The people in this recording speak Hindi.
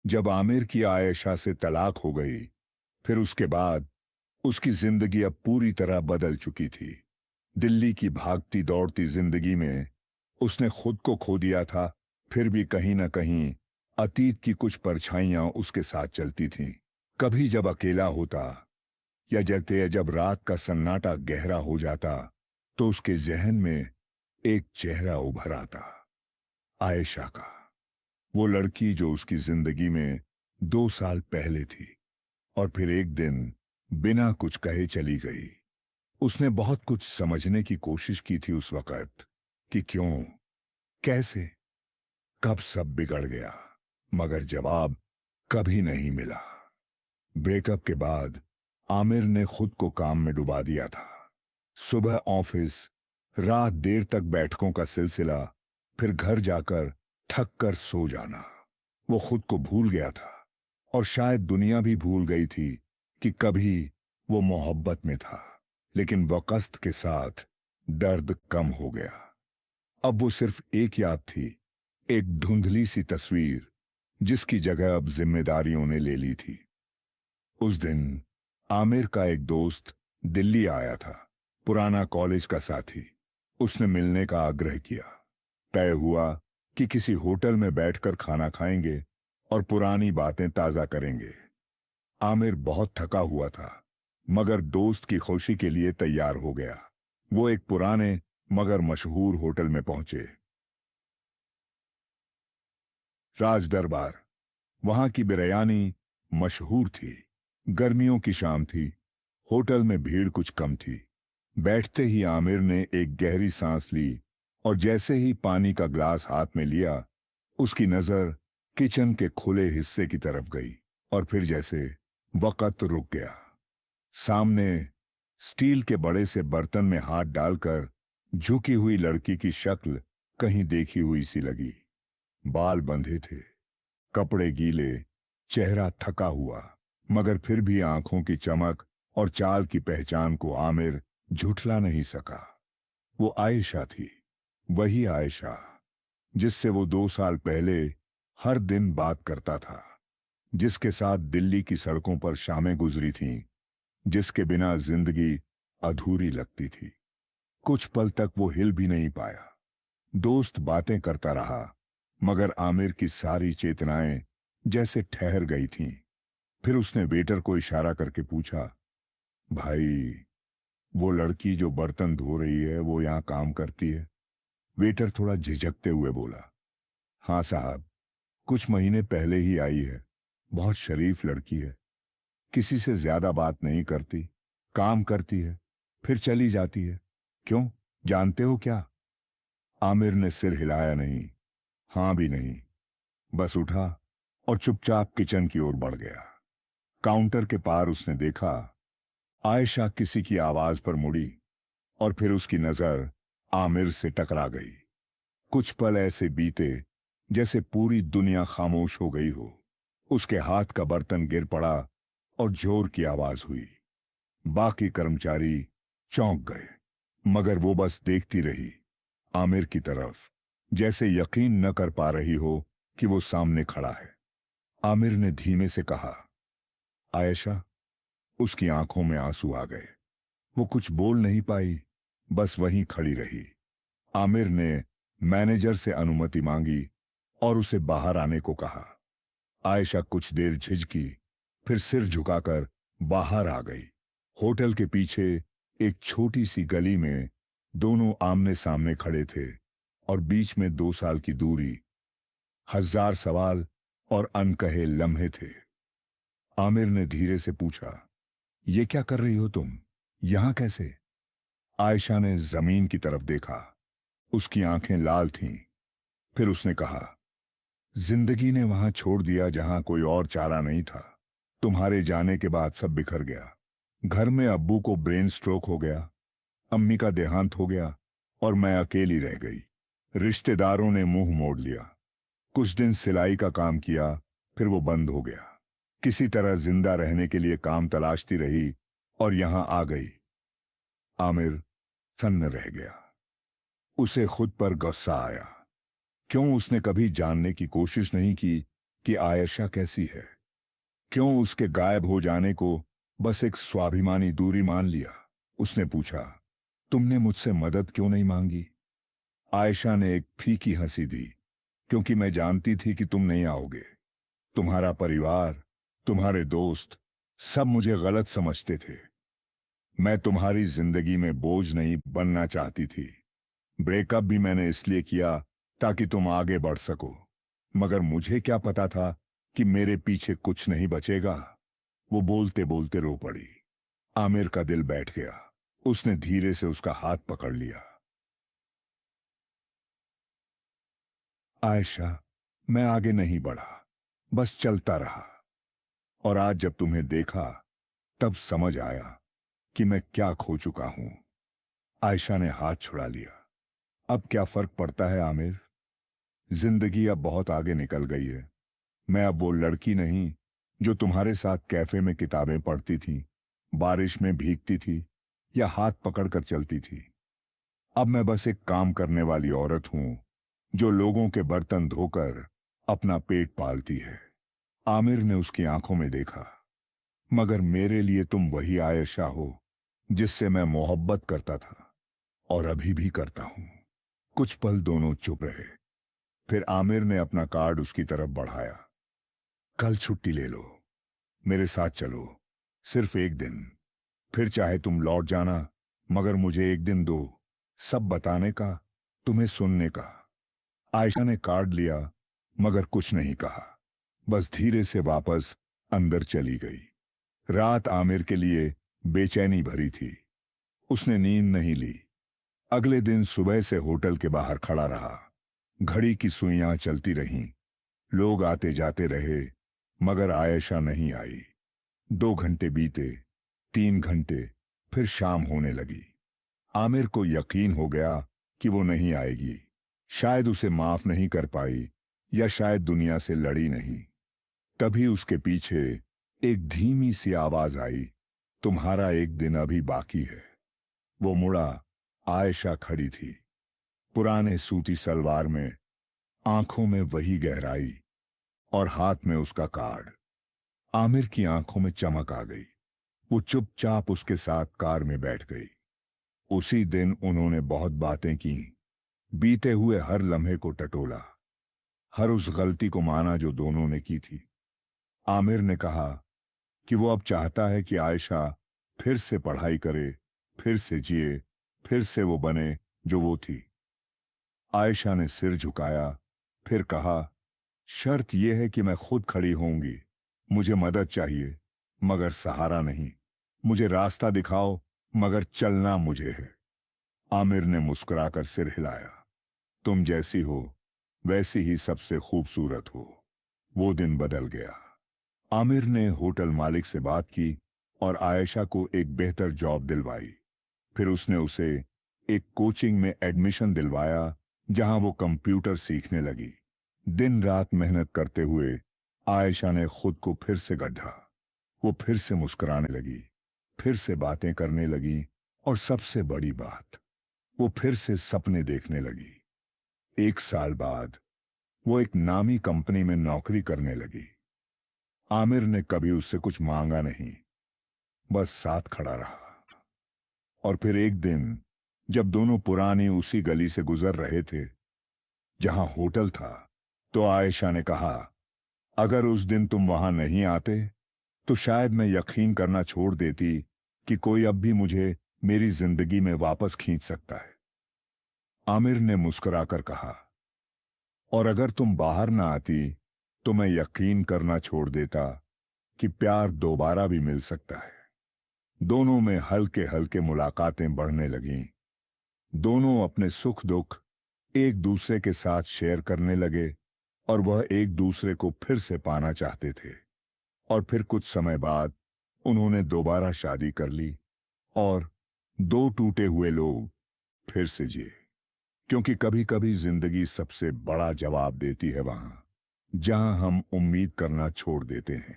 जब आमिर की आयशा से तलाक हो गई, फिर उसके बाद उसकी जिंदगी अब पूरी तरह बदल चुकी थी। दिल्ली की भागती दौड़ती जिंदगी में उसने खुद को खो दिया था। फिर भी कहीं ना कहीं अतीत की कुछ परछाइयां उसके साथ चलती थीं। कभी जब अकेला होता या जब रात का सन्नाटा गहरा हो जाता, तो उसके जहन में एक चेहरा उभर आता, आयशा का। वो लड़की जो उसकी जिंदगी में 2 साल पहले थी और फिर एक दिन बिना कुछ कहे चली गई। उसने बहुत कुछ समझने की कोशिश की थी उस वक्त, कि क्यों, कैसे, कब सब बिगड़ गया, मगर जवाब कभी नहीं मिला। ब्रेकअप के बाद आमिर ने खुद को काम में डुबा दिया था। सुबह ऑफिस, रात देर तक बैठकों का सिलसिला, फिर घर जाकर थक कर सो जाना। वो खुद को भूल गया था और शायद दुनिया भी भूल गई थी कि कभी वो मोहब्बत में था। लेकिन वक़्त के साथ दर्द कम हो गया। अब वो सिर्फ एक याद थी, एक धुंधली सी तस्वीर, जिसकी जगह अब जिम्मेदारियों ने ले ली थी। उस दिन आमिर का एक दोस्त दिल्ली आया था, पुराना कॉलेज का साथी। उसने मिलने का आग्रह किया। तय हुआ कि किसी होटल में बैठकर खाना खाएंगे और पुरानी बातें ताजा करेंगे। आमिर बहुत थका हुआ था, मगर दोस्त की खुशी के लिए तैयार हो गया। वो एक पुराने मगर मशहूर होटल में पहुंचे, राज दरबार। वहां की बिरयानी मशहूर थी। गर्मियों की शाम थी, होटल में भीड़ कुछ कम थी। बैठते ही आमिर ने एक गहरी सांस ली और जैसे ही पानी का ग्लास हाथ में लिया, उसकी नजर किचन के खुले हिस्से की तरफ गई और फिर जैसे वक़्त रुक गया। सामने स्टील के बड़े से बर्तन में हाथ डालकर झुकी हुई लड़की की शक्ल कहीं देखी हुई सी लगी। बाल बंधे थे, कपड़े गीले, चेहरा थका हुआ, मगर फिर भी आंखों की चमक और चाल की पहचान को आमिर झुठला नहीं सका। वो आयशा थी, वही आयशा जिससे वो 2 साल पहले हर दिन बात करता था, जिसके साथ दिल्ली की सड़कों पर शामें गुजरी थीं, जिसके बिना जिंदगी अधूरी लगती थी। कुछ पल तक वो हिल भी नहीं पाया। दोस्त बातें करता रहा, मगर आमिर की सारी चेतनाएं जैसे ठहर गई थीं। फिर उसने वेटर को इशारा करके पूछा, भाई, वो लड़की जो बर्तन धो रही है, वो यहां काम करती है? वेटर थोड़ा झिझकते हुए बोला, हाँ साहब, कुछ महीने पहले ही आई है। बहुत शरीफ लड़की है, किसी से ज्यादा बात नहीं करती, काम करती है, फिर चली जाती है। क्यों, जानते हो क्या? आमिर ने सिर हिलाया नहीं, हां भी नहीं, बस उठा और चुपचाप किचन की ओर बढ़ गया। काउंटर के पार उसने देखा, आयशा किसी की आवाज पर मुड़ी और फिर उसकी नजर आमिर से टकरा गई। कुछ पल ऐसे बीते जैसे पूरी दुनिया खामोश हो गई हो। उसके हाथ का बर्तन गिर पड़ा और जोर की आवाज हुई। बाकी कर्मचारी चौंक गए, मगर वो बस देखती रही आमिर की तरफ, जैसे यकीन न कर पा रही हो कि वो सामने खड़ा है। आमिर ने धीमे से कहा, आयशा। उसकी आंखों में आंसू आ गए। वो कुछ बोल नहीं पाई, बस वहीं खड़ी रही। आमिर ने मैनेजर से अनुमति मांगी और उसे बाहर आने को कहा। आयशा कुछ देर झिझकी, फिर सिर झुकाकर बाहर आ गई। होटल के पीछे एक छोटी सी गली में दोनों आमने सामने खड़े थे और बीच में 2 साल की दूरी, हजार सवाल और अनकहे लम्हे थे। आमिर ने धीरे से पूछा, ये क्या कर रही हो तुम, यहां कैसे? आयशा ने जमीन की तरफ देखा, उसकी आंखें लाल थीं। फिर उसने कहा, जिंदगी ने वहां छोड़ दिया जहां कोई और चारा नहीं था। तुम्हारे जाने के बाद सब बिखर गया। घर में अब्बू को ब्रेन स्ट्रोक हो गया, अम्मी का देहांत हो गया और मैं अकेली रह गई। रिश्तेदारों ने मुंह मोड़ लिया। कुछ दिन सिलाई का काम किया, फिर वो बंद हो गया। किसी तरह जिंदा रहने के लिए काम तलाशती रही और यहां आ गई। आमिर सन्न रह गया। उसे खुद पर गुस्सा आया। क्यों उसने कभी जानने की कोशिश नहीं की कि आयशा कैसी है, क्यों उसके गायब हो जाने को बस एक स्वाभिमानी दूरी मान लिया। उसने पूछा, तुमने मुझसे मदद क्यों नहीं मांगी? आयशा ने एक फीकी हंसी दी, क्योंकि मैं जानती थी कि तुम नहीं आओगे। तुम्हारा परिवार, तुम्हारे दोस्त, सब मुझे गलत समझते थे। मैं तुम्हारी जिंदगी में बोझ नहीं बनना चाहती थी। ब्रेकअप भी मैंने इसलिए किया ताकि तुम आगे बढ़ सको। मगर मुझे क्या पता था कि मेरे पीछे कुछ नहीं बचेगा। वो बोलते बोलते रो पड़ी। आमिर का दिल बैठ गया। उसने धीरे से उसका हाथ पकड़ लिया। आयशा, मैं आगे नहीं बढ़ा, बस चलता रहा। और आज जब तुम्हें देखा, तब समझ आया कि मैं क्या खो चुका हूं। आयशा ने हाथ छुड़ा लिया। अब क्या फर्क पड़ता है आमिर? जिंदगी अब बहुत आगे निकल गई है। मैं अब वो लड़की नहीं जो तुम्हारे साथ कैफे में किताबें पढ़ती थी, बारिश में भीगती थी या हाथ पकड़कर चलती थी। अब मैं बस एक काम करने वाली औरत हूं जो लोगों के बर्तन धोकर अपना पेट पालती है। आमिर ने उसकी आंखों में देखा। मगर मेरे लिए तुम वही आयशा हो जिससे मैं मोहब्बत करता था और अभी भी करता हूं। कुछ पल दोनों चुप रहे। फिर आमिर ने अपना कार्ड उसकी तरफ बढ़ाया। कल छुट्टी ले लो, मेरे साथ चलो, सिर्फ एक दिन। फिर चाहे तुम लौट जाना, मगर मुझे एक दिन दो, सब बताने का, तुम्हें सुनने का। आयशा ने कार्ड लिया, मगर कुछ नहीं कहा, बस धीरे से वापस अंदर चली गई। रात आमिर के लिए बेचैनी भरी थी। उसने नींद नहीं ली। अगले दिन सुबह से होटल के बाहर खड़ा रहा। घड़ी की सुइयां चलती रहीं, लोग आते जाते रहे, मगर आयशा नहीं आई। 2 घंटे बीते, 3 घंटे, फिर शाम होने लगी। आमिर को यकीन हो गया कि वो नहीं आएगी। शायद उसे माफ नहीं कर पाई, या शायद दुनिया से लड़ी नहीं। तभी उसके पीछे एक धीमी सी आवाज आई, तुम्हारा एक दिन अभी बाकी है। वो मुड़ा। आयशा खड़ी थी, पुराने सूती सलवार में, आंखों में वही गहराई और हाथ में उसका कार्ड। आमिर की आंखों में चमक आ गई। वो चुपचाप उसके साथ कार में बैठ गई। उसी दिन उन्होंने बहुत बातें की, बीते हुए हर लम्हे को टटोला, हर उस गलती को माना जो दोनों ने की थी। आमिर ने कहा कि वो अब चाहता है कि आयशा फिर से पढ़ाई करे, फिर से जिए, फिर से वो बने जो वो थी। आयशा ने सिर झुकाया, फिर कहा, शर्त यह है कि मैं खुद खड़ी होऊंगी। मुझे मदद चाहिए, मगर सहारा नहीं। मुझे रास्ता दिखाओ, मगर चलना मुझे है। आमिर ने मुस्कुराकर सिर हिलाया। तुम जैसी हो, वैसी ही सबसे खूबसूरत हो। वो दिन बदल गया। आमिर ने होटल मालिक से बात की और आयशा को एक बेहतर जॉब दिलवाई। फिर उसने उसे एक कोचिंग में एडमिशन दिलवाया, जहां वो कंप्यूटर सीखने लगी। दिन रात मेहनत करते हुए आयशा ने खुद को फिर से गढ़ा। वो फिर से मुस्कुराने लगी, फिर से बातें करने लगी, और सबसे बड़ी बात, वो फिर से सपने देखने लगी। 1 साल बाद वो एक नामी कंपनी में नौकरी करने लगी। आमिर ने कभी उससे कुछ मांगा नहीं, बस साथ खड़ा रहा। और फिर एक दिन, जब दोनों पुरानी उसी गली से गुजर रहे थे जहां होटल था, तो आयशा ने कहा, अगर उस दिन तुम वहां नहीं आते तो शायद मैं यकीन करना छोड़ देती कि कोई अब भी मुझे मेरी जिंदगी में वापस खींच सकता है। आमिर ने मुस्कुराकर कहा, और अगर तुम बाहर ना आती तो मैं यकीन करना छोड़ देता कि प्यार दोबारा भी मिल सकता है। दोनों में हल्के हल्के मुलाकातें बढ़ने लगीं। दोनों अपने सुख दुख एक दूसरे के साथ शेयर करने लगे, और वह एक दूसरे को फिर से पाना चाहते थे। और फिर कुछ समय बाद उन्होंने दोबारा शादी कर ली, और दो टूटे हुए लोग फिर से जिए। क्योंकि कभी कभी जिंदगी सबसे बड़ा जवाब देती है वहां जहां हम उम्मीद करना छोड़ देते हैं।